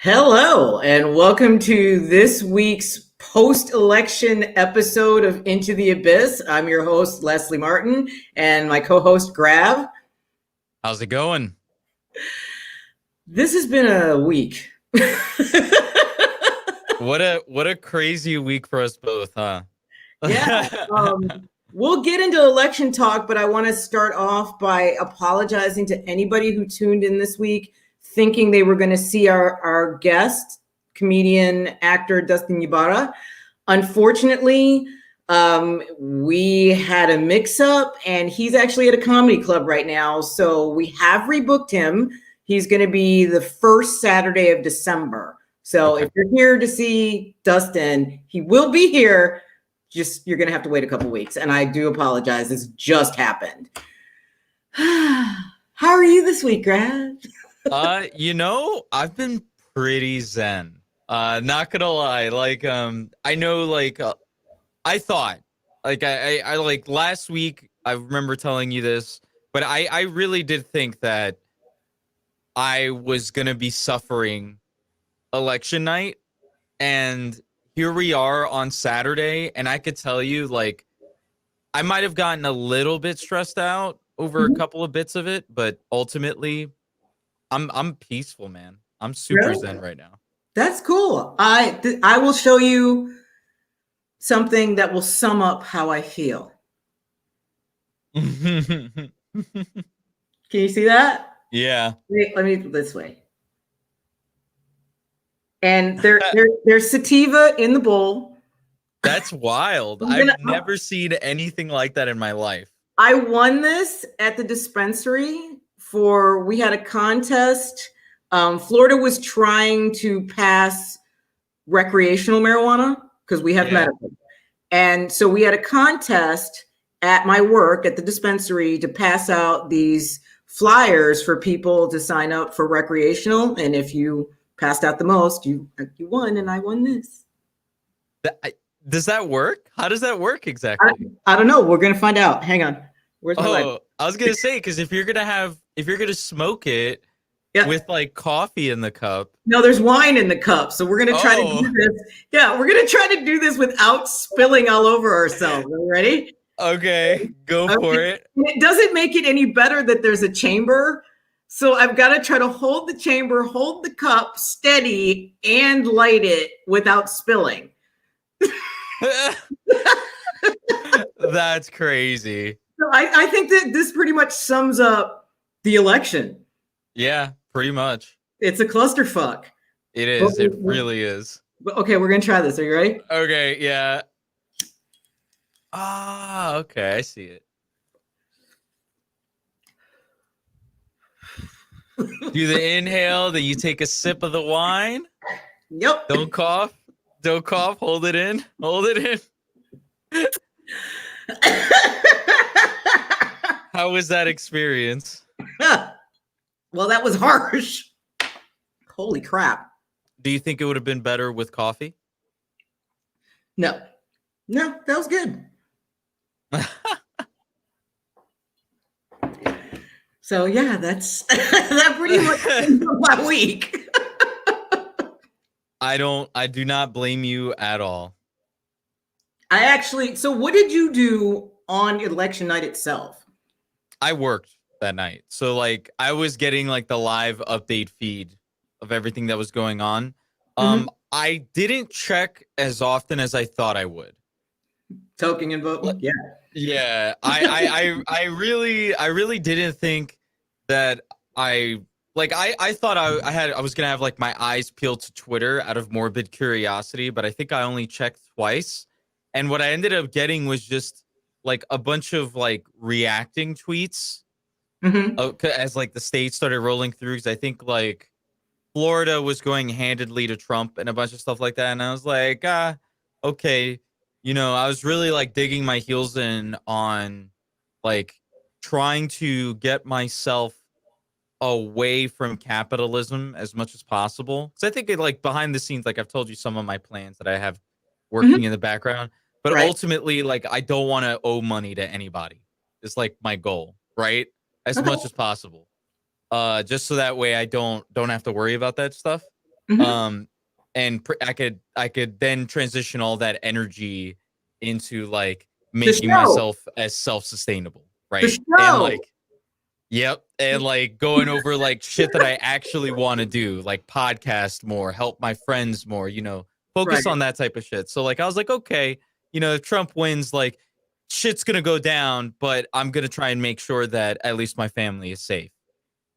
Hello, and welcome to this week's post-election episode of Into the Abyss. I'm your host, Leslie Martin, and my co-host, Grav. How's it going? This has been a week. What a crazy week for us both, huh? Yeah. We'll get into election talk, but I want to start off by apologizing to anybody who tuned in this week thinking they were going to see our guest, comedian, actor, Dustin Ybaara. Unfortunately, we had a mix-up, and he's actually at a comedy club right now, so we have rebooked him. He's going to be the first Saturday of December. So if you're here to see Dustin, he will be here. Just you're going to have to wait a couple weeks, and I do apologize. This just happened. How are you this week, Grad? I've been pretty zen. Not gonna lie. I know, I thought, I like last week, I remember telling you this, but I really did think that I was gonna be suffering election night, and here we are on Saturday, and I could tell you, I might have gotten a little bit stressed out over a couple of bits of it, but ultimately, I'm peaceful, man. I'm super zen right now. That's cool. I will show you something that will sum up how I feel. Can you see that? Yeah. Let me put it this way. And there's sativa in the bowl. That's wild. I've never seen anything like that in my life. I won this at the dispensary we had a contest. Florida was trying to pass recreational marijuana because we have medical. And so we had a contest at my work at the dispensary to pass out these flyers for people to sign up for recreational. And if you passed out the most, you won, and I won this. Does that work? How does that work exactly? I don't know. We're going to find out. Hang on. Where's my light? I was going to say, because if you're going to smoke it with like coffee in the cup. No, there's wine in the cup. So we're going to try to do this. Yeah, we're going to try to do this without spilling all over ourselves. Are you ready? Okay, go for it. It doesn't make it any better that there's a chamber. So I've got to try to hold the chamber, hold the cup steady, and light it without spilling. That's crazy. So I think that this pretty much sums up the election. Yeah, pretty much. It's a clusterfuck. It is. It really is. Okay, we're going to try this. Are you ready? Okay, yeah. Okay, I see it. Do the inhale, then you take a sip of the wine. Yep. Don't cough. Don't cough. Hold it in. Hold it in. How was that experience? Well, that was harsh. Holy crap. Do you think it would have been better with coffee? No, that was good. So yeah, that pretty much ends my week. I do not blame you at all. So what did you do on election night itself? I worked that night. So I was getting the live update feed of everything that was going on. I didn't check as often as I thought I would. Toking and voting? Yeah. Yeah. I really didn't think that I thought I was gonna have my eyes peeled to Twitter out of morbid curiosity, but I think I only checked twice. And what I ended up getting was just a bunch of reacting tweets as the states started rolling through. Because I think Florida was going handedly to Trump and a bunch of stuff like that. And I was like, okay. I was really digging my heels in on trying to get myself away from capitalism as much as possible. Because I think behind the scenes, I've told you some of my plans that I have working in the background. But ultimately, I don't want to owe money to anybody. It's my goal, right? As much as possible. Just so that way I don't have to worry about that stuff. Mhm. And I could then transition all that energy into like The making show. myself as self-sustainable, The right? And show. like, yep, and like going over like shit that I actually want to do, like podcast more, help my friends more, focus Right. on that type of shit. So like I was like, okay, if Trump wins, like shit's gonna go down, but I'm gonna try and make sure that at least my family is safe.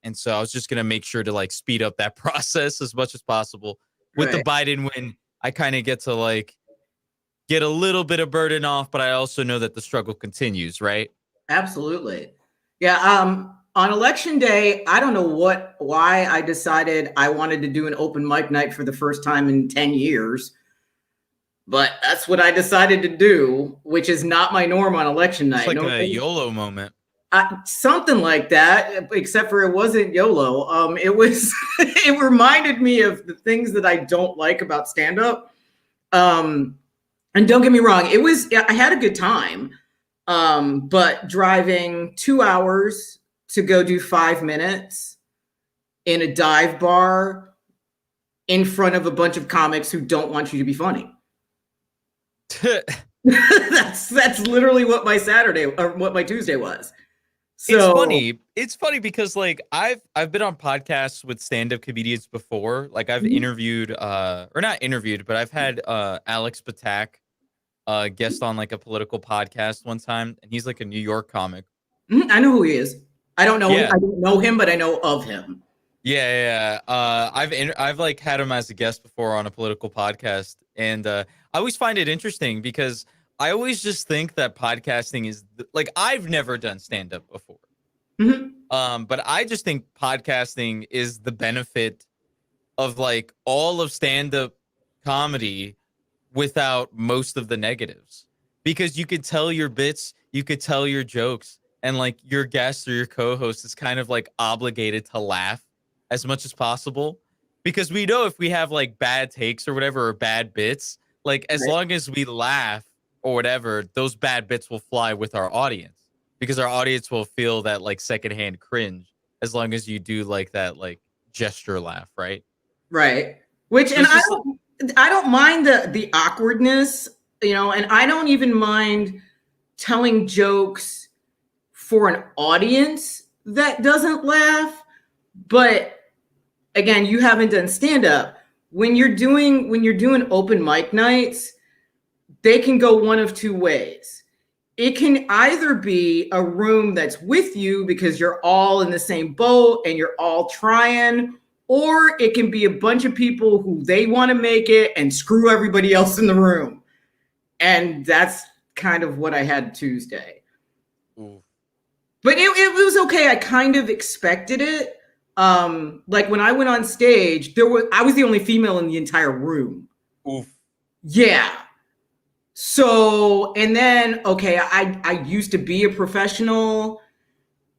And so I was just gonna make sure to like speed up that process as much as possible. With the Right. Biden win, I kind of get to like get a little bit of burden off, but I also know that the struggle continues, right? Absolutely. Yeah. On election day, I don't know why I decided I wanted to do an open mic night for the first time in 10 years, but that's what I decided to do, which is not my norm on election It's night. like No, a YOLO moment. something like that, except for it wasn't YOLO. It was, it reminded me of the things that I don't like about stand up. And don't get me wrong, I had a good time. But driving 2 hours to go do 5 minutes in a dive bar in front of a bunch of comics who don't want you to be funny. That's literally what my Saturday or what my Tuesday was. It's So funny. It's funny because like I've been on podcasts with stand-up comedians before. Like I've interviewed or not interviewed, but I've had Alex Patak guest on like a political podcast one time, and he's like a New York comic. I know who he is. Yeah. I don't know him, but I know of him. Yeah. I've like had him as a guest before on a political podcast, and I always find it interesting because I always just think that podcasting is like I've never done stand up before. Mhm. But I just think podcasting is the benefit of like all of stand up comedy without most of the negatives because you could tell your bits, you could tell your jokes, and like your guest or your co-host is kind of like obligated to laugh as much as possible because we know if we have like bad takes or whatever or bad bits, like as Right. long as we laugh or whatever, those bad bits will fly with our audience because our audience will feel that like secondhand cringe as long as you do like that like gesture laugh, right? Right. Which, So and it's just I don't mind the awkwardness, and I don't even mind telling jokes for an audience that doesn't laugh. But again, you haven't done stand up. When you're doing open mic nights, they can go one of two ways. It can either be a room that's with you because you're all in the same boat and you're all trying, or it can be a bunch of people who they want to make it and screw everybody else in the room. And that's kind of what I had Tuesday. oof. But it was okay. I kind of expected it. Like when I went on stage, I was the only female in the entire room. Oof. Yeah. So, and then, okay, I used to be a professional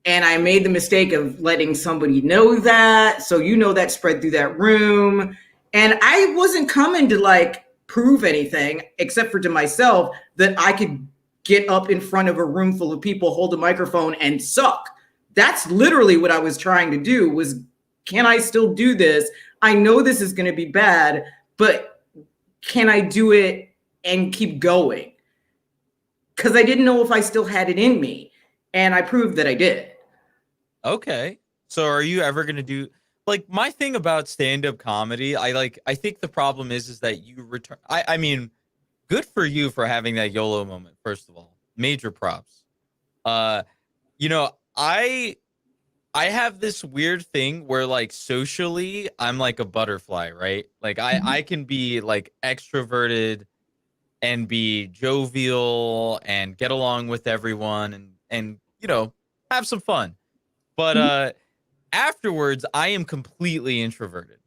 and I made the mistake of letting somebody know that. So, that spread through that room. And I wasn't coming to like prove anything except for to myself that I could get up in front of a room full of people, hold a microphone and suck. That's literally what I was trying to do was, can I still do this? I know this is going to be bad, but can I do it and keep going? Because I didn't know if I still had it in me. And I proved that I did. Okay. So are you ever going to do like my thing about stand-up comedy? I think the problem is that you return I mean, good for you for having that YOLO moment first of all. Major props. Uh you know, I have this weird thing where like socially I'm like a butterfly, right? Like I can be like extroverted and be jovial and get along with everyone and have some fun. But afterwards I am completely introverted.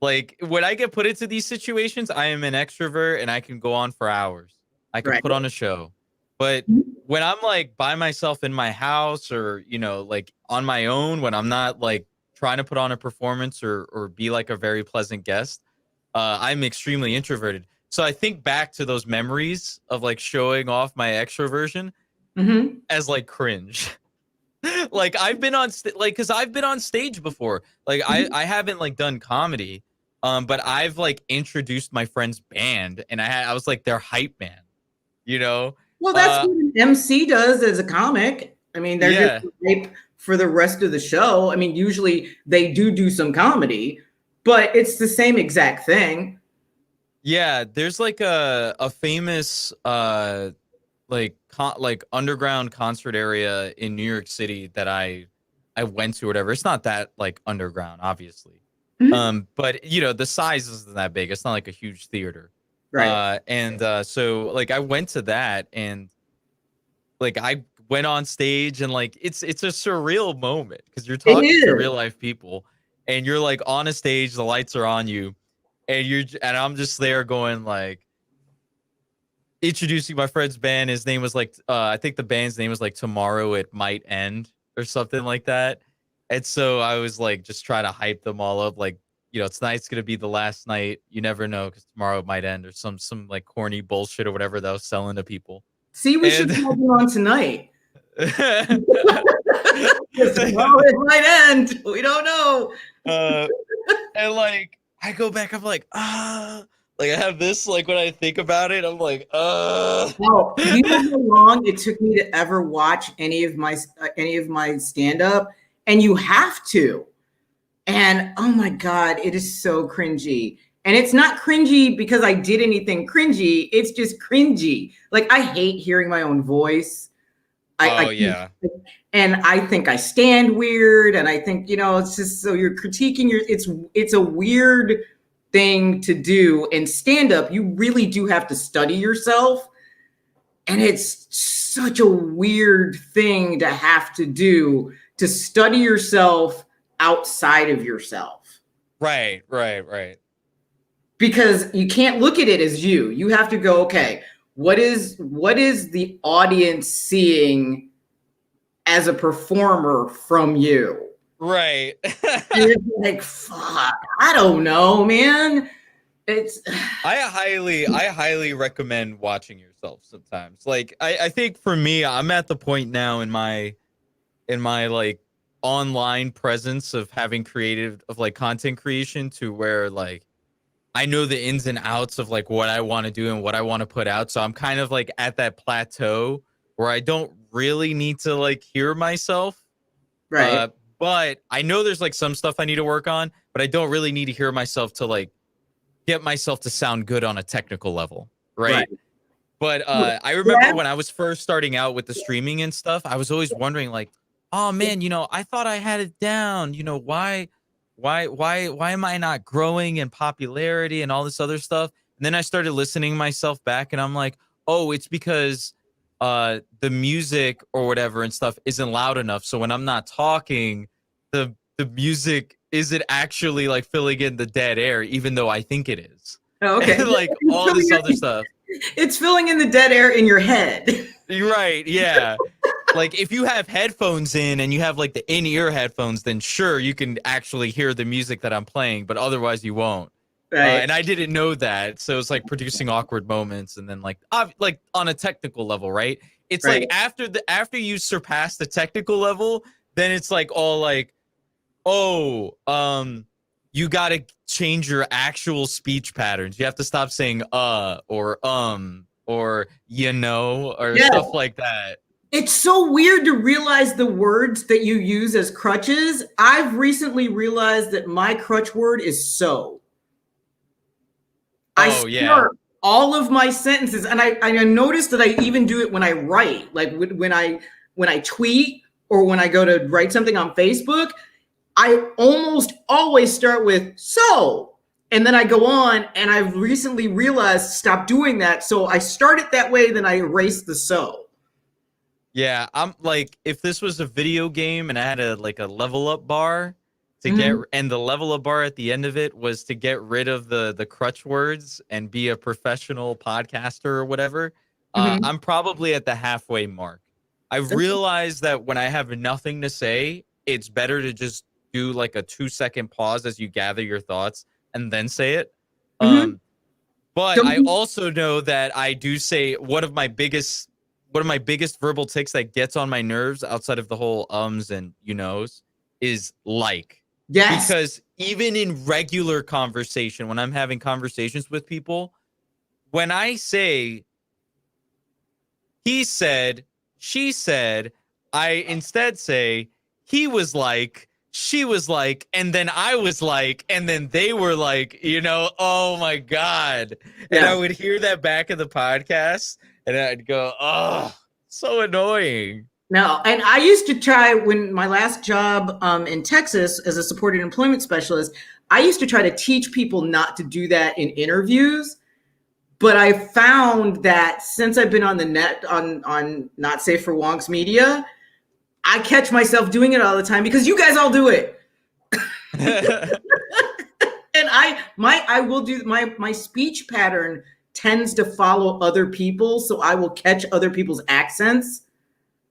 Like when I get put into these situations, I am an extrovert and I can go on for hours. I can Right. put on a show. But when I'm like by myself in my house or, like on my own, when I'm not like trying to put on a performance or be like a very pleasant guest, I'm extremely introverted. So I think back to those memories of like showing off my extroversion as like cringe. Like I've been on like because I've been on stage before. Like I haven't like done comedy, But I've like introduced my friend's band, and I was like their hype man, you know. Well, that's what an MC does as a comic. I mean, they're Yeah. just hype for the rest of the show. I mean, usually they do some comedy, but it's the same exact thing. Yeah, there's like a famous like underground concert area in New York City that I went to or whatever. It's not that like underground, obviously. Mhm. But you know, the size isn't that big. It's not like a huge theater. Right. So like I went to that, and like I went on stage, and like it's a surreal moment because you're It talking to is. real life people, and you're like on a stage, the lights are on you, and I'm just there going like introducing my friend's band. His name was like I think the band's name was like Tomorrow It Might End or something like that. And so I was like just trying to hype them all up, like, you know, tonight's gonna be the last night. You never know, because tomorrow it might end, or some like corny bullshit or whatever that was selling to people. See, we should And have you on tonight. Well, it might end. We don't know. and like I go back, I'm like, like I have this, like when I think about it, I'm like, Wow, do you know how long it took me to ever watch any of my stand up? And you have to. And oh my God, it is so cringy. And it's not cringy because I did anything cringy. It's just cringy. Like I hate hearing my own voice. I yeah. and I think I stand weird. And I think, it's just so you're critiquing it's a weird thing to do. And stand up, you really do have to study yourself. And it's such a weird thing to have to do, to study yourself outside of yourself. Right. Because you can't look at it as you. You have to go, okay, what is the audience seeing as a performer from you? Right. It's like, fuck, I don't know, man. I highly recommend watching yourself sometimes. Like I think for me, I'm at the point now in my like online presence of having creative of like content creation, to where like I know the ins and outs of like what I want to do and what I want to put out. So I'm kind of like at that plateau where I don't really need to like hear myself. right. But I know there's like some stuff I need to work on, but I don't really need to hear myself to like get myself to sound good on a technical level. Right. Right. But I remember when I was first starting out with the streaming and stuff, I was always wondering like, oh man, I thought I had it down. Why am I not growing in popularity and all this other stuff? And then I started listening myself back, and I'm like, oh, it's because the music or whatever and stuff isn't loud enough. So when I'm not talking, the music isn't actually like filling in the dead air, even though I think it is. Oh, okay. And like all this other stuff. It's filling in the dead air in your head. You're right. Yeah. Like if you have headphones in and you have like the in-ear headphones, then sure, you can actually hear the music that I'm playing, but otherwise you won't. Right. And I didn't know that. So it's like producing awkward moments. And then like on a technical level, right? It's Right. like after you surpass the technical level, then it's like all like, oh, you got to change your actual speech patterns. You have to stop saying or or or stuff like that. It's so weird to realize the words that you use as crutches. I've recently realized that my crutch word is so. I start all of my sentences, and I noticed that I even do it when I write, like when I tweet or when I go to write something on Facebook. I almost always start with so. And then I go on, and I've recently realized stop doing that. So I start it that way, then I erase the so. Yeah, I'm like, if this was a video game and I had a level up bar to get, and the level up bar at the end of it was to get rid of the crutch words and be a professional podcaster or whatever, I'm probably at the halfway mark. I've realized that when I have nothing to say, it's better to just do like a 2-second pause as you gather your thoughts and then say it. But I also know that I do say one of my biggest verbal tics that gets on my nerves outside of the whole ums and you knows is like. Yes. Because even in regular conversation, when I'm having conversations with people, when I say he said, she said, I instead say he was like, she was like, and then I was like, and then they were like, oh my God. And Yeah. I would hear that back in the podcast and I'd go, oh, so annoying. No, and I used to try when my last job in Texas as a supported employment specialist, I used to try to teach people not to do that in interviews. But I found that since I've been on the net on Not Safe for Wonks Media, I catch myself doing it all the time because you guys all do it. And I will do my speech pattern tends to follow other people, so I will catch other people's accents.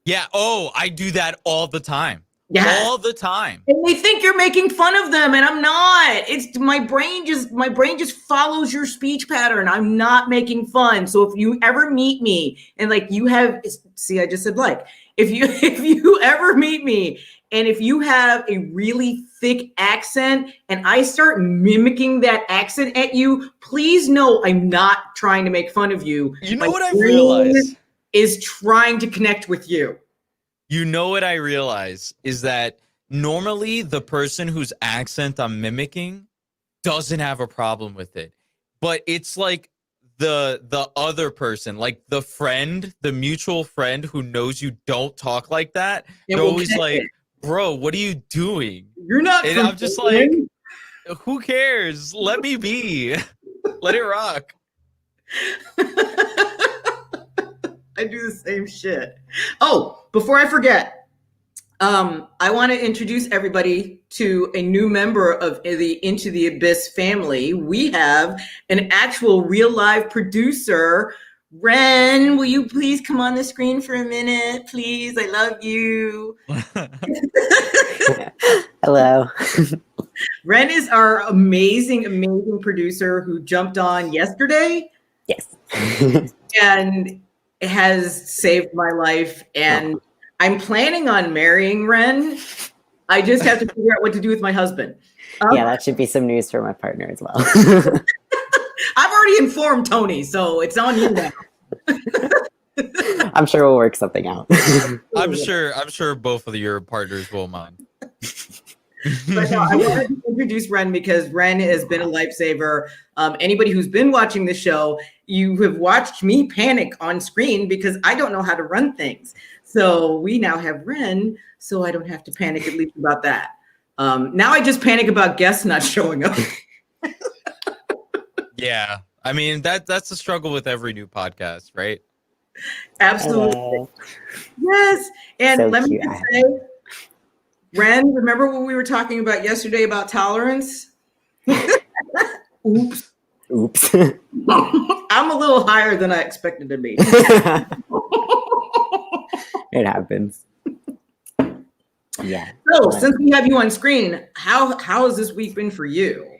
Yeah. Oh, I do that all the time. Yes. All the time. And they think you're making fun of them, and I'm not. It's my brain just follows your speech pattern. I'm not making fun. So if you ever meet me and like you have, see, I just said like, if you ever meet me and if you have a really thick accent and I start mimicking that accent at you, please know I'm not trying to make fun of you. You know My what I brain realized? is trying to connect with you. You know what I realize is that normally the person whose accent I'm mimicking doesn't have a problem with it. But it's like the other person, like the friend, the mutual friend who knows you don't talk like that. They're always like, bro, what are you doing? You're not. And I'm just like, who cares? Let me be. Let it rock. I do the same shit. Oh, before I forget, I want to introduce everybody to a new member of the Into the Abyss family. We have an actual real live producer. Ren, will you please come on the screen for a minute, please? I love you. Hello. Ren is our amazing, amazing producer who jumped on yesterday. Yes. And has saved my life. And I'm planning on marrying Ren. I just have to figure out what to do with my husband. Yeah, that should be some news for my partner as well. I've already informed Tony, so it's on you now. I'm sure we'll work something out. I'm sure both of your partners will mind. But no, I wanted to introduce Ren because Ren has been a lifesaver. Anybody who's been watching the show, you have watched me panic on screen because I don't know how to run things. So we now have Ren, so I don't have to panic at least about that. Now I just panic about guests not showing up. Yeah, I mean that's the struggle with every new podcast, right? Absolutely. Yes. And So let me cute. just say, Ren, remember what we were talking about yesterday about tolerance? Oops. Oops. I'm a little higher than I expected to be. It happens. Yeah. So, since we have you on screen, how has this week been for you?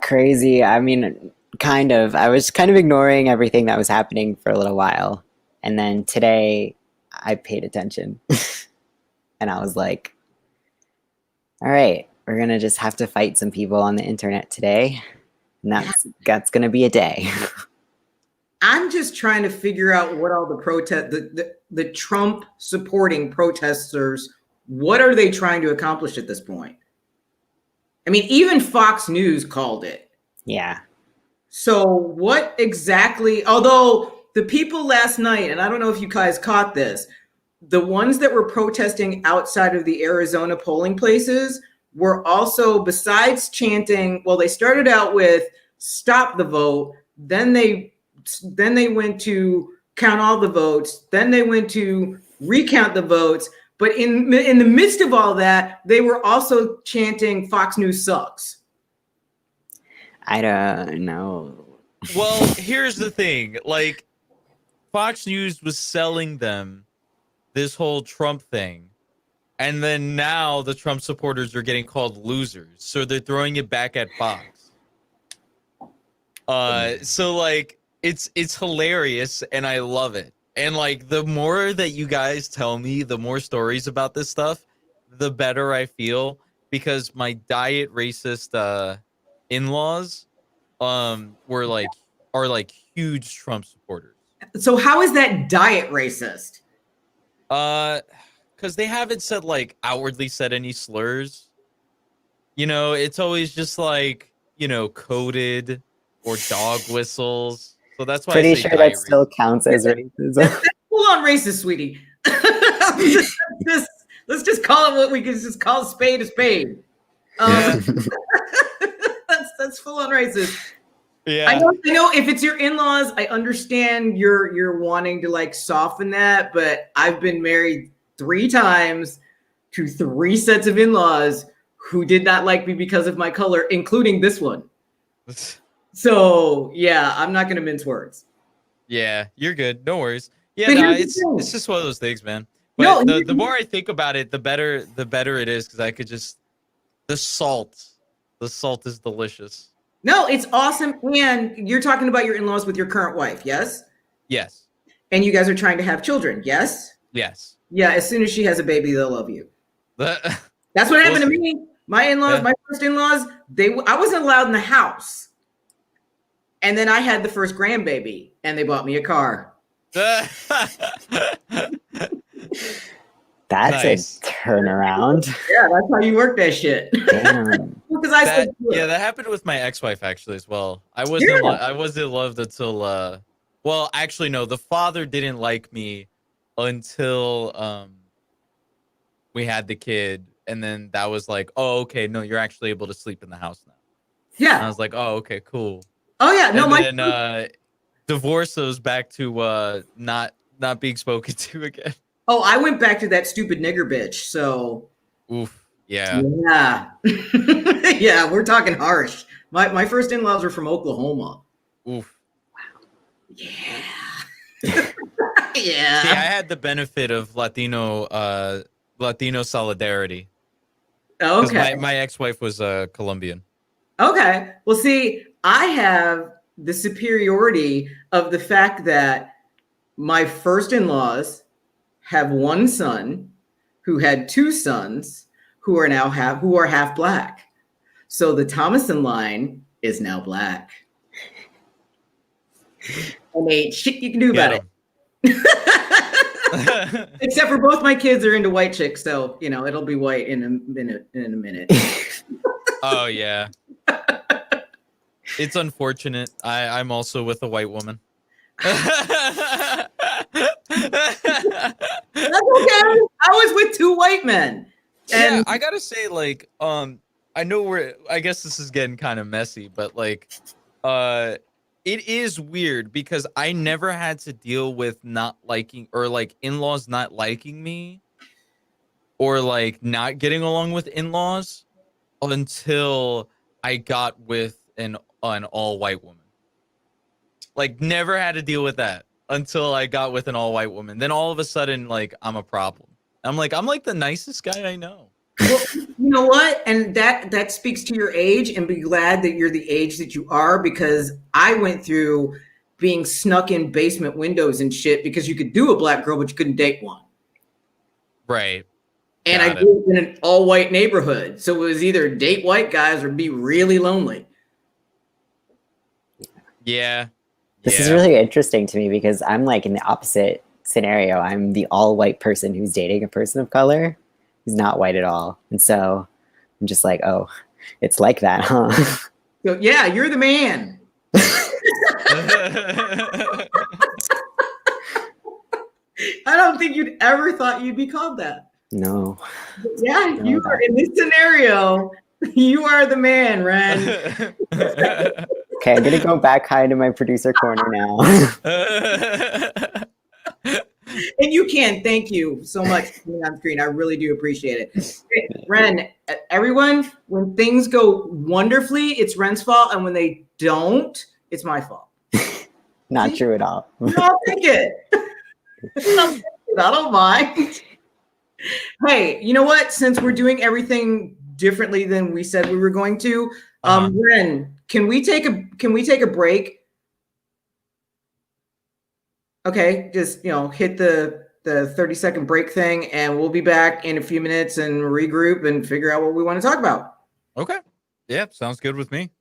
Crazy. I mean, kind of. I was kind of ignoring everything that was happening for a little while. And then today I paid attention. And I was like, all right, we're going to just have to fight some people on the internet today. And that's going to be a day. I'm just trying to figure out what all the Trump supporting protesters, what are they trying to accomplish at this point? I mean, even Fox News called it. Yeah. So what exactly, although the people last night, and I don't know if you guys caught this, the ones that were protesting outside of the Arizona polling places were also, besides chanting, well, they started out with stop the vote, then they went to count all the votes, then they went to recount the votes, but in the midst of all that, they were also chanting Fox News sucks. I don't know. Well, here's the thing. Like, Fox News was selling them this whole Trump thing. And then now the Trump supporters are getting called losers. So they're throwing it back at Fox. So like it's hilarious and I love it. And like the more that you guys tell me, the more stories about this stuff, the better I feel. because my diet racist in-laws are like huge Trump supporters. So how is that diet racist? Because they haven't said like outwardly said any slurs. You know, it's always just like, you know, coded or dog whistles. So that's why Pretty I say sure diet that still racist. counts as racism. That's full on racist, sweetie. Let's just call it what we can just call a spade. Yeah. That's full on racist. Yeah. I know if it's your in-laws, I understand you're wanting to like soften that, but I've been married 3 times to 3 sets of in-laws who did not like me because of my color, including this one. So yeah, I'm not gonna mince words. Yeah, you're good. No worries. Yeah, But no, here's the thing. it's just one of those things, man. No, But the more I think about it, the better it is, because I could just the salt is delicious. no, it's awesome. And you're talking about your in-laws with your current wife, yes? Yes. And you guys are trying to have children, yes? Yes. Yeah, as soon as she has a baby, they'll love you. The- That's what happened We'll to see. me. My in-laws, Yeah. my first in-laws, I wasn't allowed in the house. And then I had the first grandbaby and they bought me a car. That's Nice. a turnaround. Yeah, that's how you work that shit. Damn. Because I said, That happened with my ex-wife actually as well. I was in love until well, actually no, the father didn't like me until we had the kid, and then that was like, oh, okay, no, you're actually able to sleep in the house now. And I yeah. was like, oh, okay, cool. Oh yeah, no, And then divorce goes back to not being spoken to again. Oh, I went back to that stupid nigger bitch. So Oof. Yeah. yeah. Yeah, we're talking harsh. My first in-laws were from Oklahoma. Oof. Yeah. See, Yeah. I had the benefit of Latino solidarity. Because Okay. my ex-wife was Colombian. Okay. Well, see, I have the superiority of the fact that my first in-laws have one son who had 2 sons who are now half black. So the Thomason line is now black. And ain't shit you can do about Get it. 'em. Except for both my kids are into white chicks, so you know it'll be white in a minute. Oh yeah. It's unfortunate. I'm also with a white woman. That's okay. I was with 2 white men. Yeah, And I gotta say, like, I know I guess this is getting kind of messy, but like, it is weird because I never had to deal with not liking, or like in-laws not liking me, or like not getting along with in-laws until I got with an all-white woman. Like, never had to deal with that until I got with an all-white woman. Then all of a sudden, like, I'm a problem. I'm like the nicest guy I know. well, you know what? And that speaks to your age, and be glad that you're the age that you are, because I went through being snuck in basement windows and shit because you could do a black girl, but you couldn't date one. Right. And I Got it. grew up in an all-white neighborhood. So it was either date white guys or be really lonely. Yeah. This is really interesting to me because I'm like in the opposite scenario. I'm the all-white person who's dating a person of color who's not white at all. And so I'm just like, oh, it's like that, huh? So yeah, you're the man. I don't think you'd ever thought you'd be called that. No. Yeah, No, you are in this scenario. You are the man, Ren. Okay, I'm gonna go back hide in my producer corner now. And you can. Thank you so much for being on screen. I really do appreciate it. Ren, everyone, when things go wonderfully, it's Ren's fault. And when they don't, it's my fault. Not true at all. No, I'll take it. I don't mind. Hey, you know what? Since we're doing everything differently than we said we were going to, Ren, can we take a break? Okay, just hit the the 30-second break thing, and we'll be back in a few minutes and regroup and figure out what we want to talk about. Okay. Yeah, sounds good with me.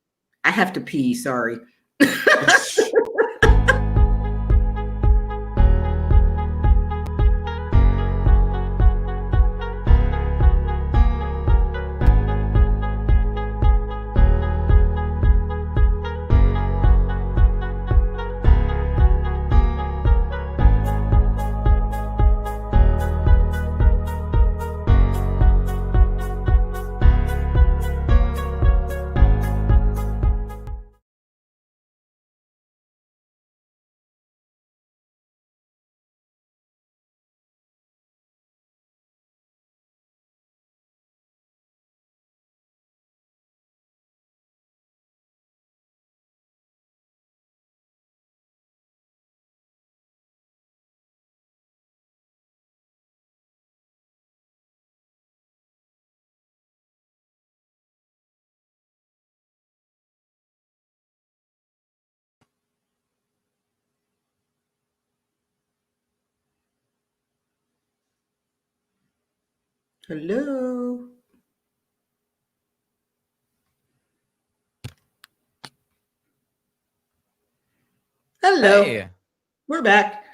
I have to pee, sorry. Hello. Hello. Hey, We're back.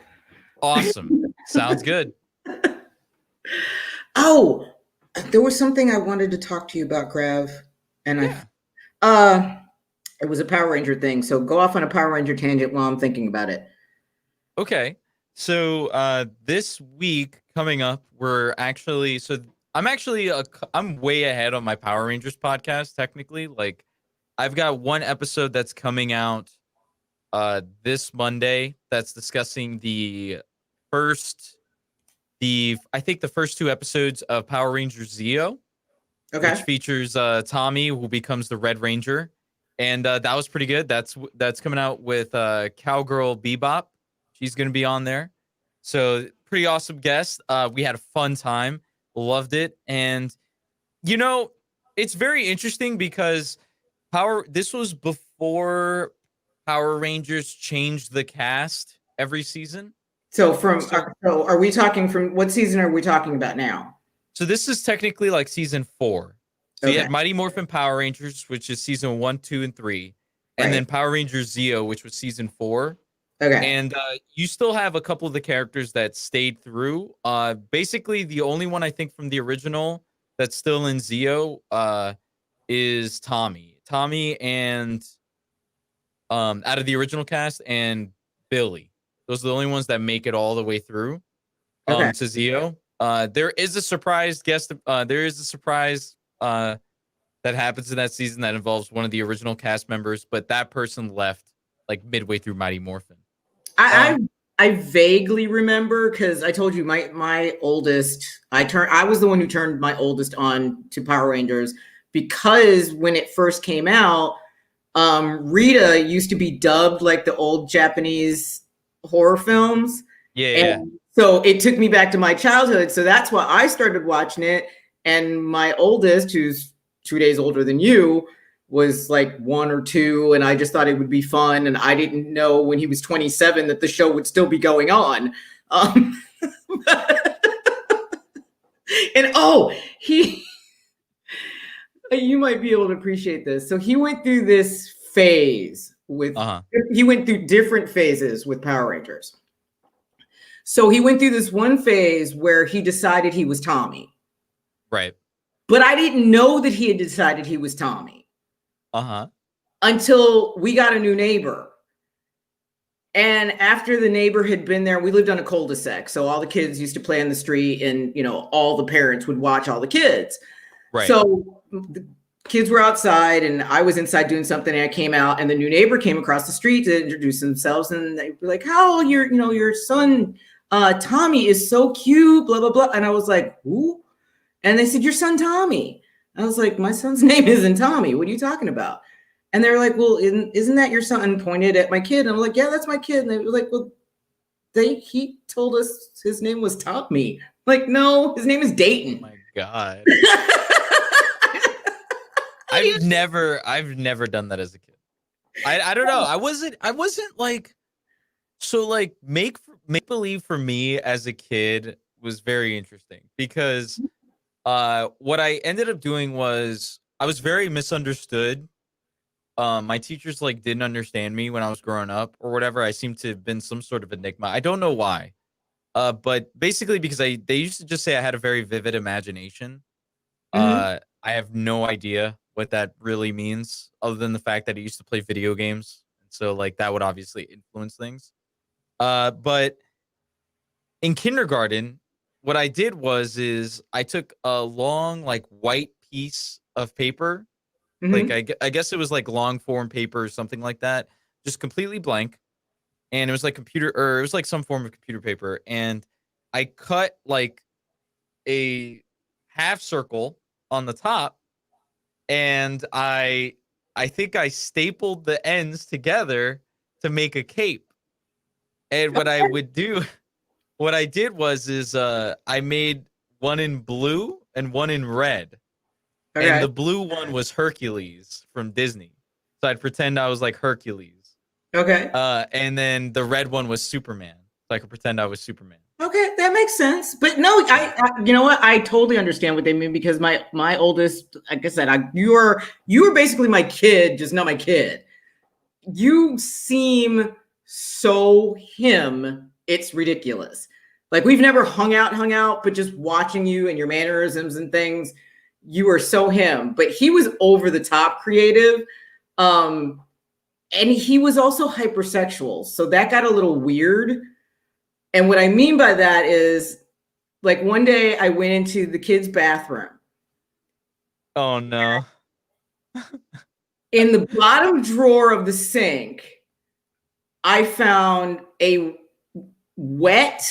awesome. Sounds good. Oh, there was something I wanted to talk to you about, Grav, and Yeah. it was a Power Ranger thing. So go off on a Power Ranger tangent while I'm thinking about it. Okay. So this week coming up, I'm way ahead on my Power Rangers podcast, technically. Like, I've got one episode that's coming out this Monday that's discussing I think the first two episodes of Power Rangers Zeo, Okay. which features Tommy, who becomes the Red Ranger. And that was pretty good. That's coming out with Cowgirl Bebop. She's going to be on there. So pretty awesome guest. We had a fun time. Loved it. And, it's very interesting because this was before Power Rangers changed the cast every season. So so are we talking from what season are we talking about now? So this is technically like season 4. So you had Mighty Morphin Power Rangers, which is season 1, 2, and 3. And then Power Rangers Zeo, which was season 4. Okay. And you still have a couple of the characters that stayed through. Basically, the only one I think from the original that's still in Zeo is Tommy. Tommy and out of the original cast, and Billy. Those are the only ones that make it all the way through to Zeo. There is a surprise guest. There is a surprise that happens in that season that involves one of the original cast members, but that person left like midway through Mighty Morphin. I vaguely remember because I told you my oldest. I was the one who turned my oldest on to Power Rangers because when it first came out, Rita used to be dubbed like the old Japanese horror films. Yeah. So it took me back to my childhood. So that's why I started watching it. And my oldest, who's 2 days older than you, was like 1 or 2. And I just thought it would be fun. And I didn't know when he was 27 that the show would still be going on. You might be able to appreciate this. So he went through this phase he went through different phases with Power Rangers. So he went through this one phase where he decided he was Tommy. Right. But I didn't know that he had decided he was Tommy. Until we got a new neighbor. And after the neighbor had been there, we lived on a cul-de-sac. So all the kids used to play in the street and, all the parents would watch all the kids. Right. So the kids were outside and I was inside doing something and I came out and the new neighbor came across the street to introduce themselves and they were like, "How your son, Tommy is so cute, blah, blah, blah." And I was like, "Who?" And they said, "Your son, Tommy." I was like, "My son's name isn't Tommy. What are you talking about?" And they were like, "Well, isn't that your son?" And pointed at my kid. And I'm like, "Yeah, that's my kid." And they were like, "Well, he told us his name was Tommy." Like, "No, his name is Dayton." Oh my God. I've never done that as a kid. I don't know. I wasn't like So like make believe for me as a kid was very interesting because what I ended up doing was I was very misunderstood. My teachers like didn't understand me when I was growing up or whatever. I seemed to have been some sort of enigma. I don't know why. But basically because they used to just say I had a very vivid imagination. Mhm. I have no idea what that really means other than the fact that I used to play video games. And so like that would obviously influence things. But in kindergarten, what I did is I took a long like white piece of paper, like Mhm. I guess it was like long form paper or something like that, just completely blank, and it was like computer or it was like some form of computer paper, and I cut like a half circle on the top, and I think I stapled the ends together to make a cape. And what I would do what I did was I made one in blue and one in red. And Okay. the blue one was Hercules from Disney. So I'd pretend I was like Hercules. Okay. And then the red one was Superman. So I could pretend I was Superman. Okay, that makes sense. But no, you know what? I totally understand what they mean because my oldest, like I said, you are basically my kid, just not my kid. You seem so him. It's ridiculous. Like we've never hung out, but just watching you and your mannerisms and things, you are so him. But he was over the top creative. Um, and he was also hypersexual. So that got a little weird. And what I mean by that is like one day I went into the kids' bathroom. Oh no. In the bottom drawer of the sink, I found a wet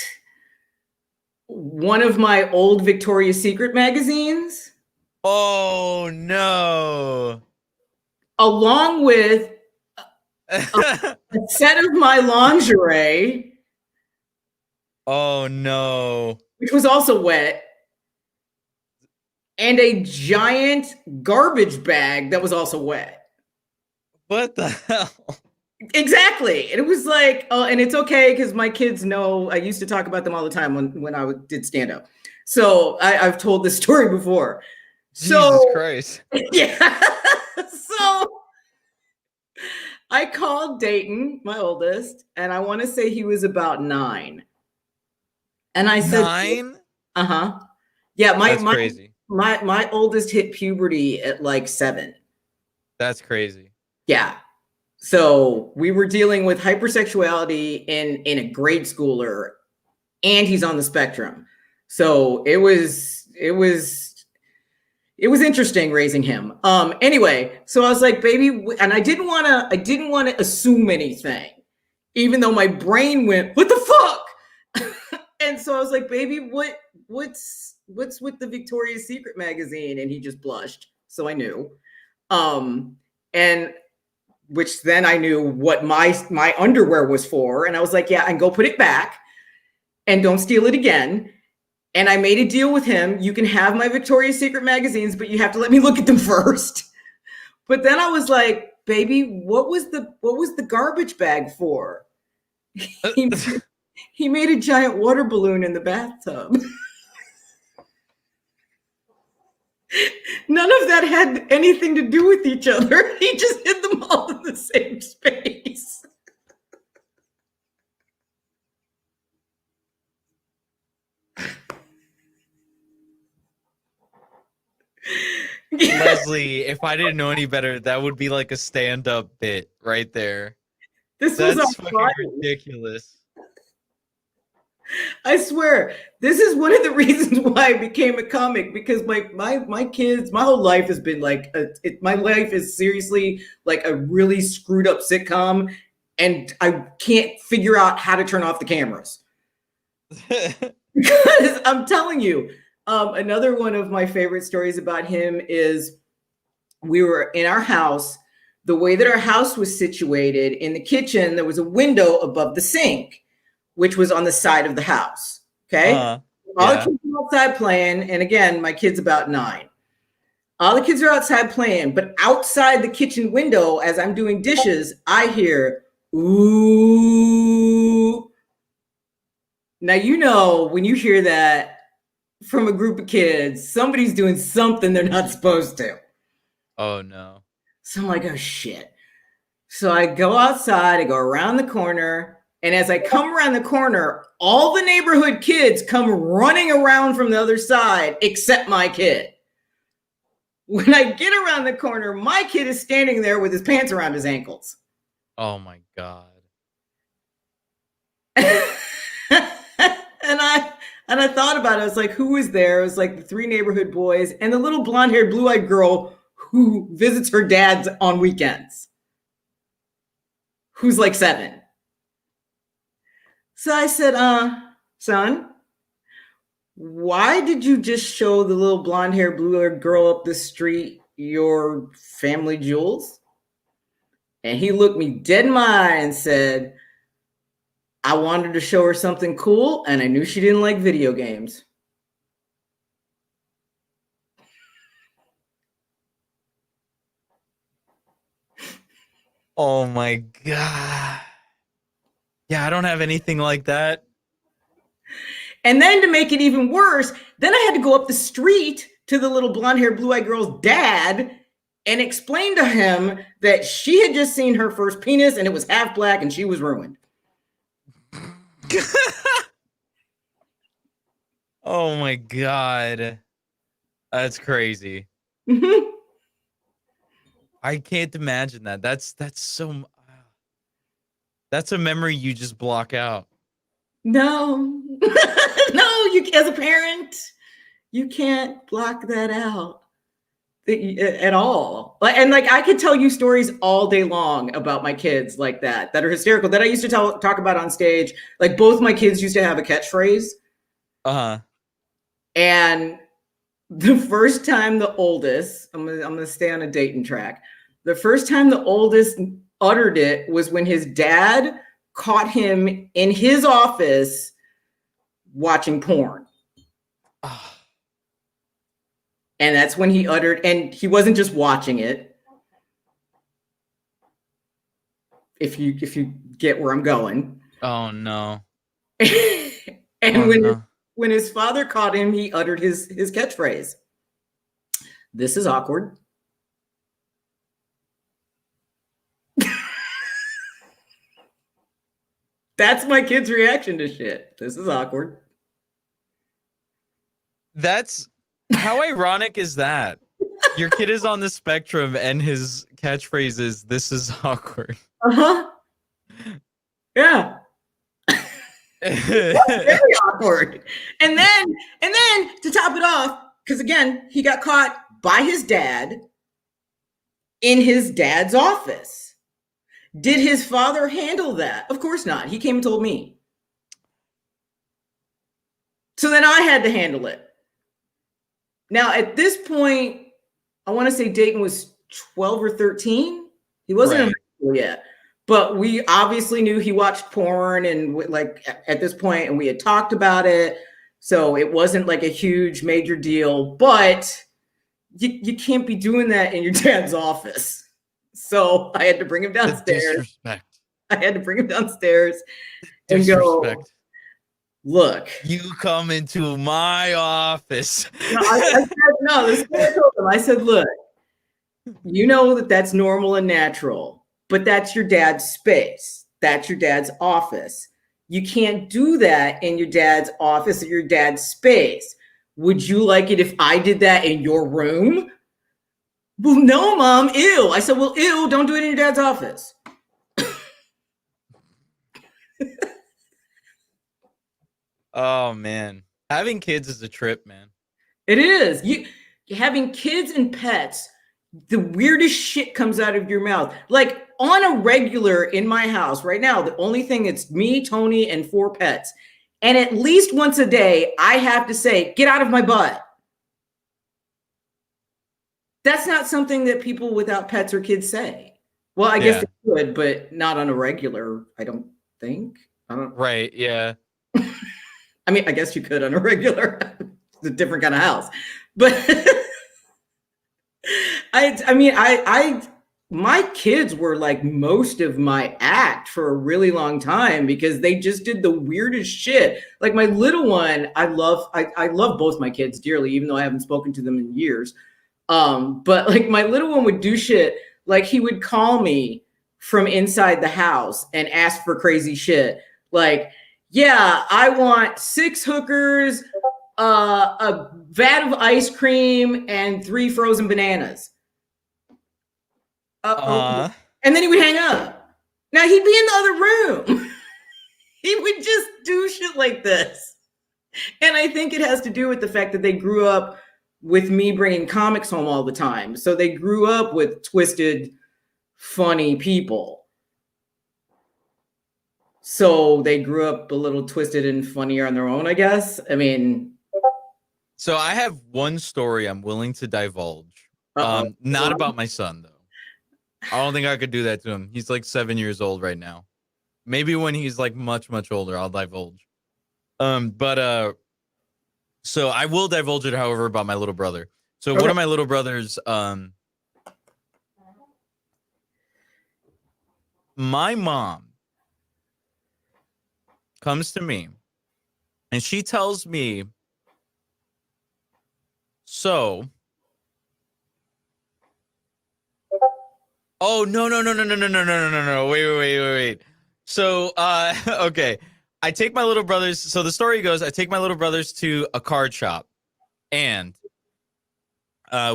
one of my old Victoria's Secret magazines, Oh no. along with a set of my lingerie, Oh no. which was also wet, and a giant garbage bag that was also wet. What the hell? Exactly. And it was like, oh, and it's okay because my kids know I used to talk about them all the time when I did stand up. So I've told this story before. Jesus So Christ. yeah. So I called Dayton, my oldest, and I want to say he was about 9. And I said, 9? uh-huh. Yeah, That's crazy. my oldest hit puberty at like 7. That's crazy. Yeah. So we were dealing with hypersexuality in a grade schooler, and he's on the spectrum. So it was interesting raising him. Anyway, so I was like, baby, and I didn't want to assume anything, even though my brain went, what the fuck? And so I was like, baby, what's with the Victoria's Secret magazine? And he just blushed. So I knew. And which then I knew what my underwear was for. And I was like, yeah, and go put it back and don't steal it again. And I made a deal with him. You can have my Victoria's Secret magazines, but you have to let me look at them first. But then I was like, baby, what was the garbage bag for? He made a giant water balloon in the bathtub. None of that had anything to do with each other. He just hid them all in the same space. Leslie, if I didn't know any better, that would be like a stand-up bit right there. This was That's our fucking Friday. ridiculous. I swear, this is one of the reasons why I became a comic, because my kids, my whole life has been like my life is seriously like a really screwed up sitcom, and I can't figure out how to turn off the cameras. Because I'm telling you, another one of my favorite stories about him is we were in our house. The way that our house was situated, in the kitchen, there was a window above the sink, which was on the side of the house. Okay. All the Yeah. kids are outside playing. And again, my kid's about 9. All the kids are outside playing, but outside the kitchen window, as I'm doing dishes, I hear, Ooh. Now, you know, when you hear that from a group of kids, somebody's doing something they're not supposed to. Oh no. So I'm like, oh shit. So I go outside, I go around the corner, and as I come around the corner, all the neighborhood kids come running around from the other side, except my kid. When I get around the corner, my kid is standing there with his pants around his ankles. Oh my God. And I thought about it. I was like, who was there? It was like the 3 neighborhood boys and the little blonde-haired, blue-eyed girl who visits her dad's on weekends, who's like 7. So I said, son, why did you just show the little blonde-haired, blue-haired girl up the street your family jewels? And he looked me dead in my eye and said, I wanted to show her something cool, and I knew she didn't like video games. Oh my God. Yeah, I don't have anything like that. And then to make it even worse, then I had to go up the street to the little blonde-haired, blue-eyed girl's dad and explain to him that she had just seen her first penis and it was half black and she was ruined. Oh my God. That's crazy. Mm-hmm. I can't imagine that. That's so. That's a memory you just block out. No, no, you as a parent, you can't block that out at all. And like I could tell you stories all day long about my kids like that are hysterical that I used to talk about on stage. Like both my kids used to have a catchphrase. Uh-huh. And the first time the oldest, I'm gonna stay on a Dayton track. The first time the oldest uttered it was when his dad caught him in his office watching porn. Oh. And that's when he uttered, and he wasn't just watching it. If you get where I'm going. Oh no. And when his father caught him, he uttered his catchphrase. This is awkward. That's my kid's reaction to shit. This is awkward. That's how ironic is that? Your kid is on the spectrum and his catchphrase is "This is awkward." Uh-huh. Yeah. Very awkward. And then to top it off, because again, he got caught by his dad in his dad's office. Did his father handle that? Of course not. He came and told me. So then I had to handle it. Now, at this point, I want to say Dayton was 12 or 13. He wasn't in high school yet. But we obviously knew he watched porn and like at this point, and we had talked about it. So it wasn't like a huge major deal, but you can't be doing that in your dad's office. So I had to bring him downstairs. I had to bring him downstairs and go, look. You come into my office. No, I said, no, this is what I told him. I said, look, you know that's normal and natural, but that's your dad's space. That's your dad's office. You can't do that in your dad's office or your dad's space. Would you like it if I did that in your room? Well, no, Mom, ew. I said, well, ew, don't do it in your dad's office. Oh, man. Having kids is a trip, man. It is. Having kids and pets, the weirdest shit comes out of your mouth. Like on a regular in my house right now, the only thing it's me, Tony, and 4 pets. And at least once a day, I have to say, get out of my butt. That's not something that people without pets or kids say. Well, I guess they could, but not on a regular, I don't think. Right, yeah. I mean, I guess you could on a regular. It's a different kind of house. But I mean, my kids were like most of my act for a really long time because they just did the weirdest shit. Like my little one, I love both my kids dearly, even though I haven't spoken to them in years. But like my little one would do shit. Like he would call me from inside the house and ask for crazy shit. Like, yeah, I want 6 hookers, a vat of ice cream, and 3 frozen bananas. And then he would hang up. Now he'd be in the other room. He would just do shit like this. And I think it has to do with the fact that they grew up with me bringing comics home all the time. So they grew up with twisted, funny people. So they grew up a little twisted and funnier on their own, I guess. I mean. So I have one story I'm willing to divulge. Not about my son, though. I don't think I could do that to him. He's like 7 years old right now. Maybe when he's like much, much older, I'll divulge. So I will divulge it, however, about my little brother. So one of my little brothers, my mom comes to me and she tells me, so, oh, no. Wait. So, okay. I take my little brothers. So the story goes, I take my little brothers to a card shop and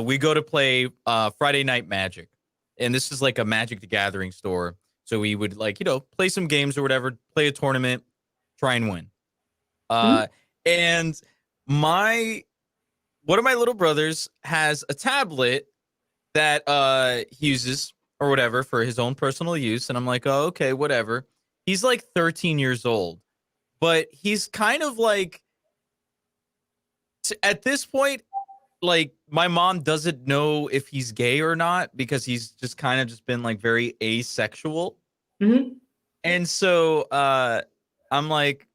we go to play Friday Night Magic. And this is like a Magic the Gathering store. So we would like, play some games or whatever, play a tournament, try and win. And one of my little brothers has a tablet that he uses or whatever for his own personal use. And I'm like, oh, okay, whatever. He's like 13 years old, but he's kind of like, at this point, like my mom doesn't know if he's gay or not because he's just kind of just been like very asexual. Mm-hmm. And so I'm like,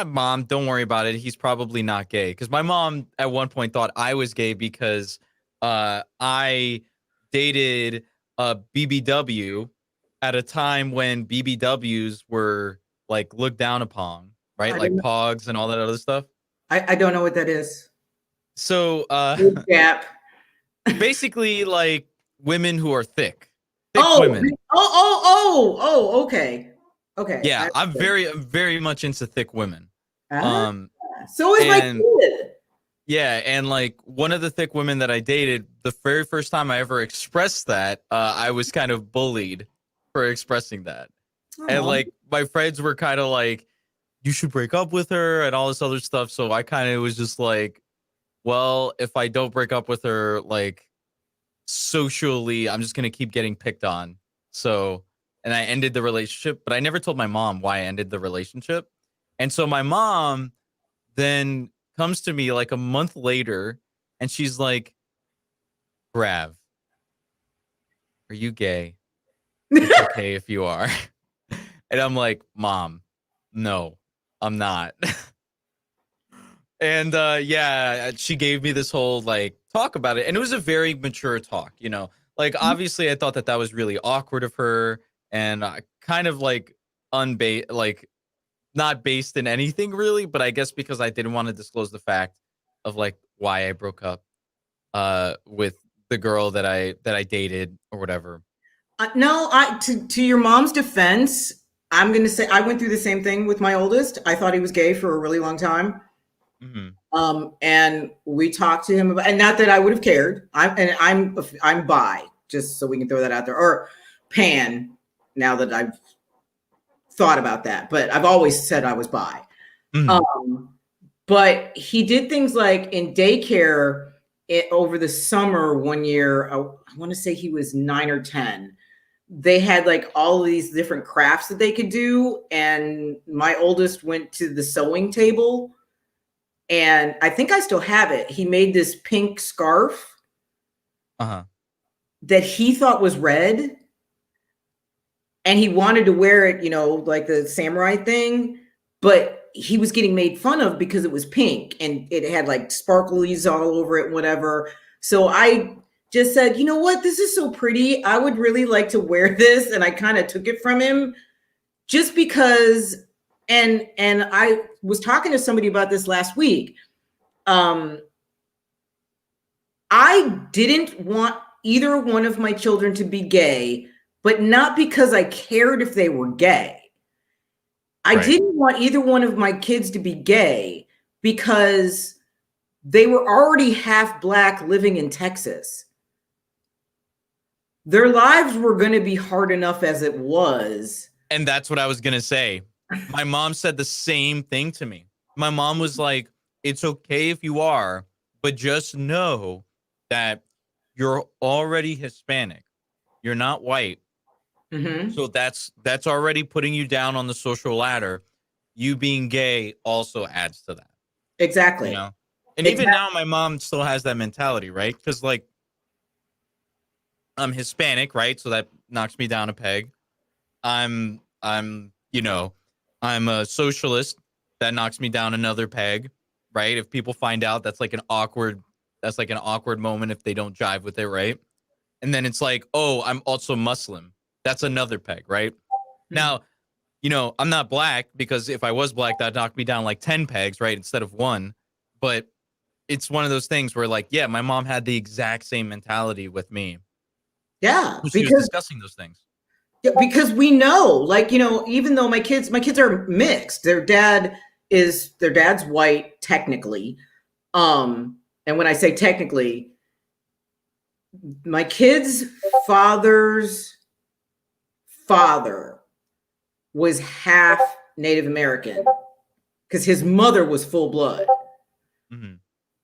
Mom, don't worry about it. He's probably not gay. Because my mom at one point thought I was gay because I dated a BBW at a time when BBWs were like looked down upon, right? Like pogs and all that other stuff. I don't know what that is. So gap. Basically like women who are thick women. Okay. Okay. Yeah, I'm very much into thick women. So is my kid. Yeah, and like one of the thick women that I dated, the very first time I ever expressed that, I was kind of bullied for expressing that. And like my friends were kind of like, you should break up with her and all this other stuff. So I kind of was just like, well, if I don't break up with her, like socially, I'm just going to keep getting picked on. So, and I ended the relationship, but I never told my mom why I ended the relationship. And so my mom then comes to me like a month later and she's like, Grav, are you gay? It's okay if you are. And I'm like, Mom, no, I'm not. And yeah, she gave me this whole like talk about it. And it was a very mature talk, like obviously I thought that was really awkward of her and kind of like not based in anything really, but I guess because I didn't want to disclose the fact of like why I broke up with the girl that I dated or whatever. No, to your mom's defense, I'm going to say I went through the same thing with my oldest. I thought he was gay for a really long time. Mm-hmm. And we talked to him about, and not that I would have cared. I'm bi, just so we can throw that out there, or pan. Now that I've thought about that, but I've always said I was bi. Mm-hmm. But he did things like in daycare over the summer one year. I want to say he was 9 or 10. They had like all of these different crafts that they could do. And my oldest went to the sewing table and I think I still have it. He made this pink scarf that he thought was red. And he wanted to wear it, like the samurai thing, but he was getting made fun of because it was pink and it had like sparklies all over it and whatever. So I just said, you know what, this is so pretty. I would really like to wear this. And I kind of took it from him just because, and I was talking to somebody about this last week. I didn't want either one of my children to be gay, but not because I cared if they were gay. I didn't want either one of my kids to be gay because they were already half Black living in Texas. Their lives were going to be hard enough as it was. And that's what I was going to say. My mom said the same thing to me. My mom was like, it's okay if you are, but just know that you're already Hispanic. You're not white. Mm-hmm. So that's already putting you down on the social ladder. You being gay also adds to that. Exactly. You know? And even now, my mom still has that mentality, right? Because, like, I'm Hispanic, right? So that knocks me down a peg. I'm a socialist. That knocks me down another peg, right? If people find out, that's like an awkward moment if they don't jive with it, right? And then it's like, oh, I'm also Muslim. That's another peg, right? Mm-hmm. Now, I'm not Black, because if I was Black, that'd knock me down like 10 pegs, right? Instead of 1. But it's one of those things where, like, yeah, my mom had the exact same mentality with me. Yeah, she was discussing those things. Yeah, because we know, like, even though my kids are mixed, their dad's white technically. And when I say technically, my kid's father's father was half Native American because his mother was full blood. Mm-hmm.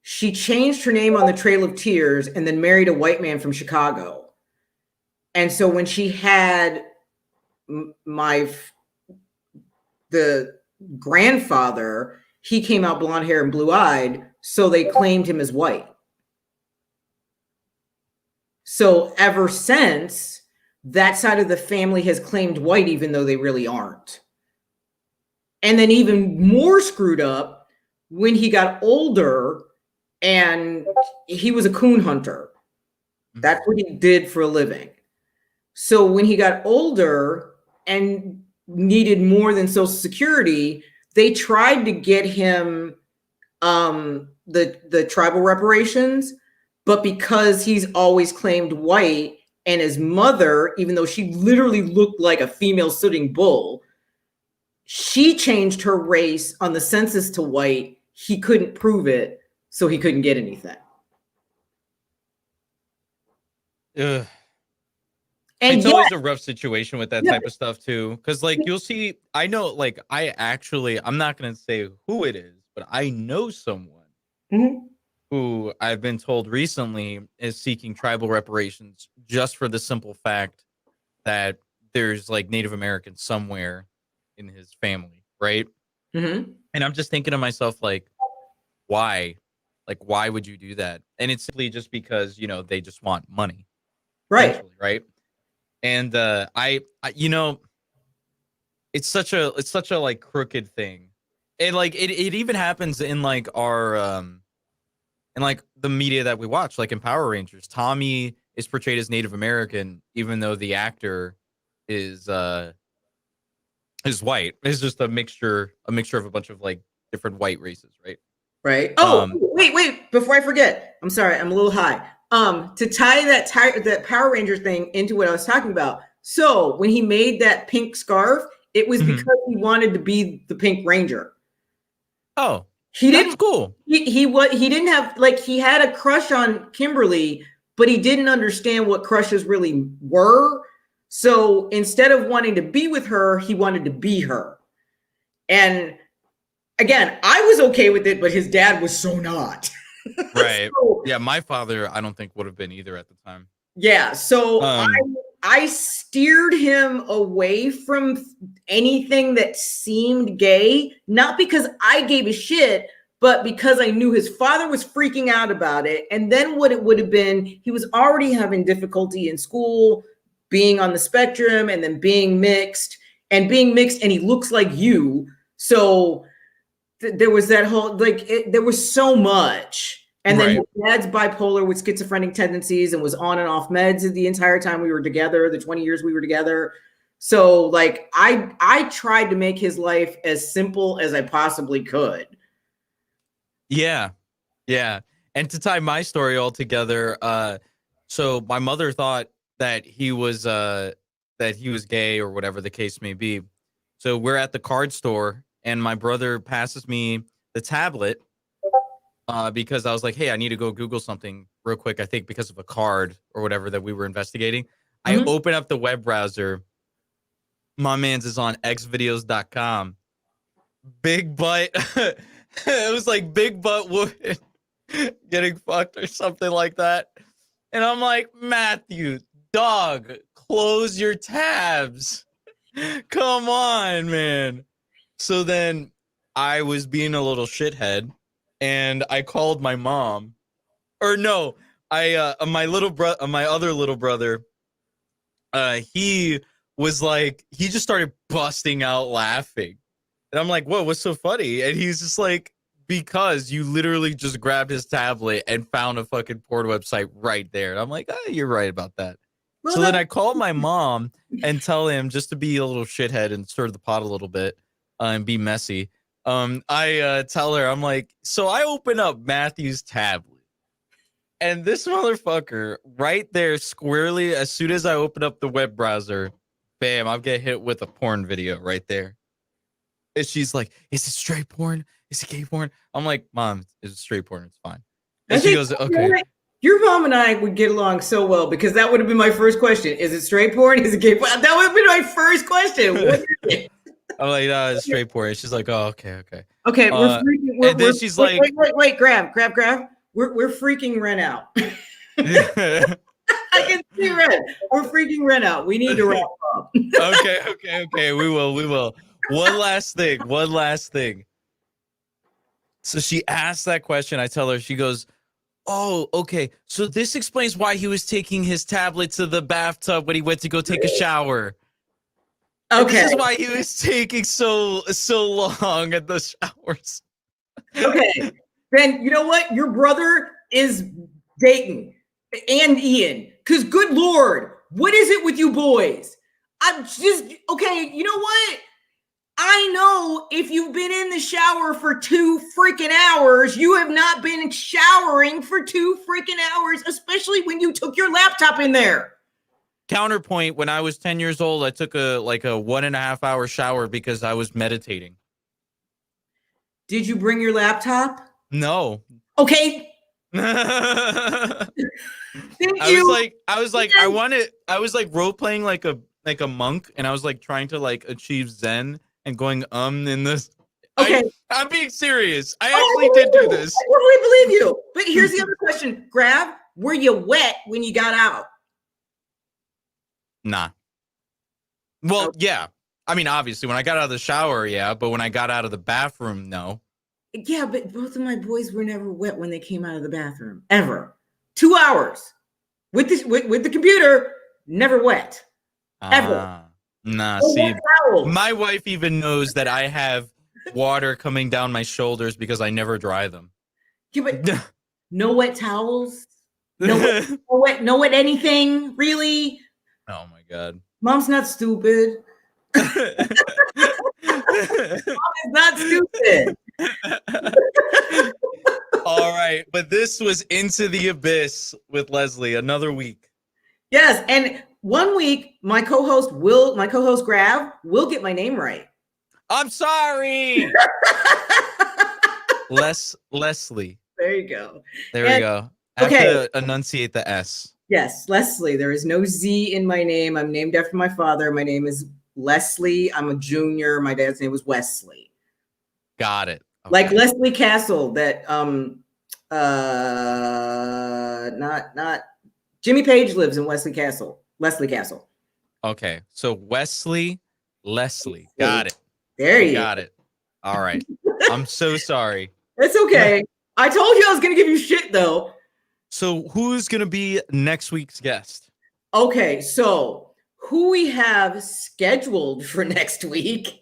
She changed her name on the Trail of Tears and then married a white man from Chicago. And so when she had the grandfather, he came out blonde hair and blue eyed, so they claimed him as white. So ever since, that side of the family has claimed white, even though they really aren't. And then even more screwed up when he got older and he was a coon hunter. That's what he did for a living. So when he got older and needed more than Social Security, they tried to get him the tribal reparations, but because he's always claimed white, and his mother, even though she literally looked like a female sitting bull, she changed her race on the census to white. He couldn't prove it, so he couldn't get anything. Ugh. And it's always a rough situation with that type of stuff too, because, like, you'll see, I know, like, I'm not going to say who it is, but I know someone who I've been told recently is seeking tribal reparations just for the simple fact that there's, like, Native Americans somewhere in his family, right? Mm-hmm. And I'm just thinking to myself, like, why? Like, why would you do that? And it's simply just because, they just want money. Right. Right. And it's such a like crooked thing. And, like, it even happens in, like, our in, like, the media that we watch, like in Power Rangers. Tommy is portrayed as Native American, even though the actor is white. It's just a mixture of a bunch of, like, different white races, right? Right. Oh, wait, before I forget. I'm sorry, I'm a little high. To tie that Power Ranger thing into what I was talking about. So when he made that pink scarf, it was because he wanted to be the Pink Ranger. Oh, that's cool. He didn't have, like, he had a crush on Kimberly, but he didn't understand what crushes really were. So instead of wanting to be with her, he wanted to be her. And again, I was okay with it, but his dad was so not. Right. So, yeah, my father, I don't think would have been either at the time. Yeah. So I steered him away from anything that seemed gay, not because I gave a shit, but because I knew his father was freaking out about it. And then what it would have been, he was already having difficulty in school, being on the spectrum, and then being mixed, and he looks like you. So there was that whole, like, there was so much. And then his dad's bipolar with schizophrenic tendencies and was on and off meds the entire time we were together, the 20 years we were together. So like I tried to make his life as simple as I possibly could. Yeah. Yeah. And to tie my story all together, so my mother thought that he was gay or whatever the case may be. So we're at the card store and my brother passes me the tablet because I was like, hey, I need to go Google something real quick. I think because of a card or whatever that we were investigating. I Mhm. open up the web browser. My man's is on xvideos.com. Big butt. It was like big butt woman getting fucked or something like that. And I'm like, Matthew, dog, close your tabs. Come on, man. So then I was being a little shithead and I called my mom. Or no, my other little brother, he was like, he just started busting out laughing. And I'm like, what's so funny? And he's just like, because you literally just grabbed his tablet and found a fucking porn website right there. And I'm like, you're right about that. Well, So then I called my mom and tell him, just to be a little shithead and stir the pot a little bit and be messy. I tell her, I'm like, so I open up Matthew's tablet. And this motherfucker right there squarely, as soon as I open up the web browser, bam, I'll get hit with a porn video right there. And she's like, is it straight porn? Is it gay porn? I'm like, Mom, it's straight porn. It's fine. And she goes, okay. Your mom and I would get along so well because that would have been my first question. Is it straight porn? Is it gay porn? That would have been my first question. What is it? I'm like, no, it's straight porn. And she's like, oh, okay. Okay, And then she's like, wait, grab. We're freaking Ren out. I can see Ren. We're freaking Ren out. We need to wrap up. Okay. We will. One last thing. So she asked that question. I tell her, she goes, oh, okay. So this explains why he was taking his tablet to the bathtub when he went to go take a shower. And Okay. this is why he was taking so long at the showers. Okay. Ben, you know what? Your brother is Dayton and Ian. Because good Lord, what is it with you boys? I'm just, okay, you know what? I know if you've been in the shower for 2 freaking hours, you have not been showering for 2 freaking hours, especially when you took your laptop in there. Counterpoint, when I was 10 years old, I took a 1.5 hour shower because I was meditating. Did you bring your laptop? No. Okay. I was like role playing like a monk, and I was like trying to like achieve Zen and going in this. Okay. I'm being serious. I actually did do this. I totally believe you. But here's the other question. Grab, were you wet when you got out? Nah. Well, yeah. I mean, obviously, when I got out of the shower, yeah. But when I got out of the bathroom, no. Yeah, but both of my boys were never wet when they came out of the bathroom. Ever. 2 hours. With the computer, never wet. Ever. Nah, see, my wife even knows that I have water coming down my shoulders because I never dry them. Yeah, but no wet towels? No wet anything? Really? Oh my God. Mom's not stupid. Mom is not stupid. All right, but this was Into the Abyss with Leslie. Another week. Yes, and 1 week, my co-host Grav will get my name right. I'm sorry. Leslie. There you go. There we go. I have to enunciate the S. Yes, Leslie. There is no Z in my name. I'm named after my father. My name is Leslie. I'm a junior. My dad's name was Wesley. Got it. Okay. Like Leslie Castle, that not Jimmy Page lives in Leslie Castle. Okay, so Leslie. Got it. There you got it. All right. I'm so sorry. It's okay. I told you I was gonna give you shit though. So who's gonna be next week's guest? Okay, so who we have scheduled for next week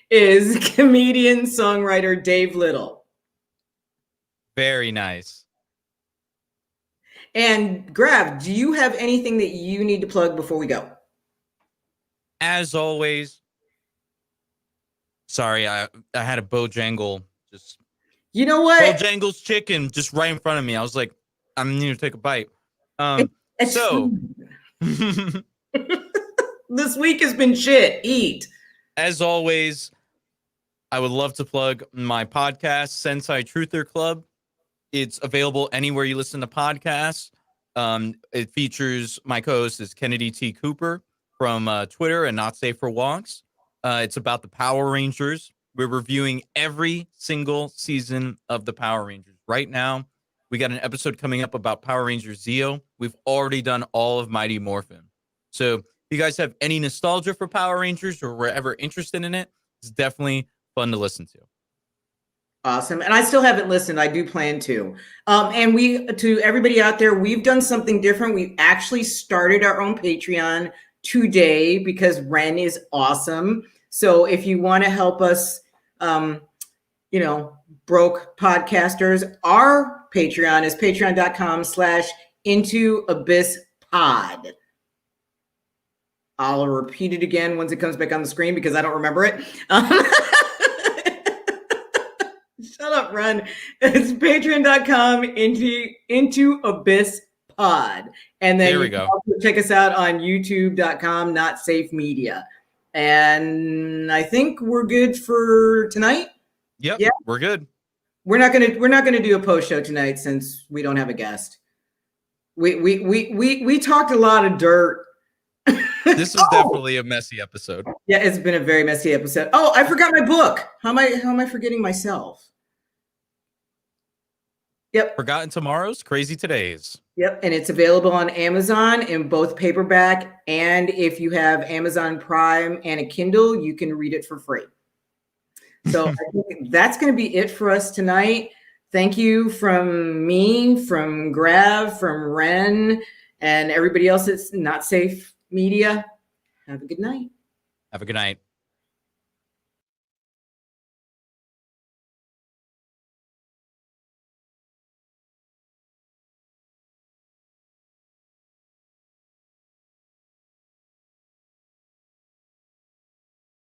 is comedian songwriter Dave Little. Very nice. And Grav, do you have anything that you need to plug before we go? as always, sorry, I had a Bojangle just. You know what? Bojangles chicken just right in front of me. I was like, I need to take a bite. It's So this week has been shit. Eat. as always, I would love to plug my podcast, Sensei Truther Club. It's available anywhere you listen to podcasts. It features my co-host is Kennedy T. Cooper from Twitter and Not Safe for Walks. It's about the Power Rangers. We're reviewing every single season of the Power Rangers. Right now, we got an episode coming up about Power Rangers Zeo. We've already done all of Mighty Morphin. So if you guys have any nostalgia for Power Rangers or were ever interested in it, it's definitely fun to listen to. Awesome. And I still haven't listened. I do plan to. And to everybody out there, we've done something different. We actually started our own Patreon today because Ren is awesome. So if you want to help us, broke podcasters, our Patreon is patreon.com/IntoAbyssPod. I'll repeat it again once it comes back on the screen because I don't remember it. Shut up, Ren. It's patreon.com IntoAbyssPod. And then There we you can go. also check us out on youtube.com, Not Safe Media. And I think we're good for tonight. Yep, Yeah. we're good. We're not gonna do a post show tonight since we don't have a guest. We talked a lot of dirt. This is definitely a messy episode. Yeah, it's been a very messy episode. Oh, I forgot my book. How am I forgetting myself? Yep. Forgotten Tomorrows, Crazy Todays. Yep, and it's available on Amazon in both paperback, and if you have Amazon Prime and a Kindle, you can read it for free. So I think that's going to be it for us tonight. Thank you from me, from Grav, from Ren, and everybody else that's Not Safe Media. Have a good night. Have a good night.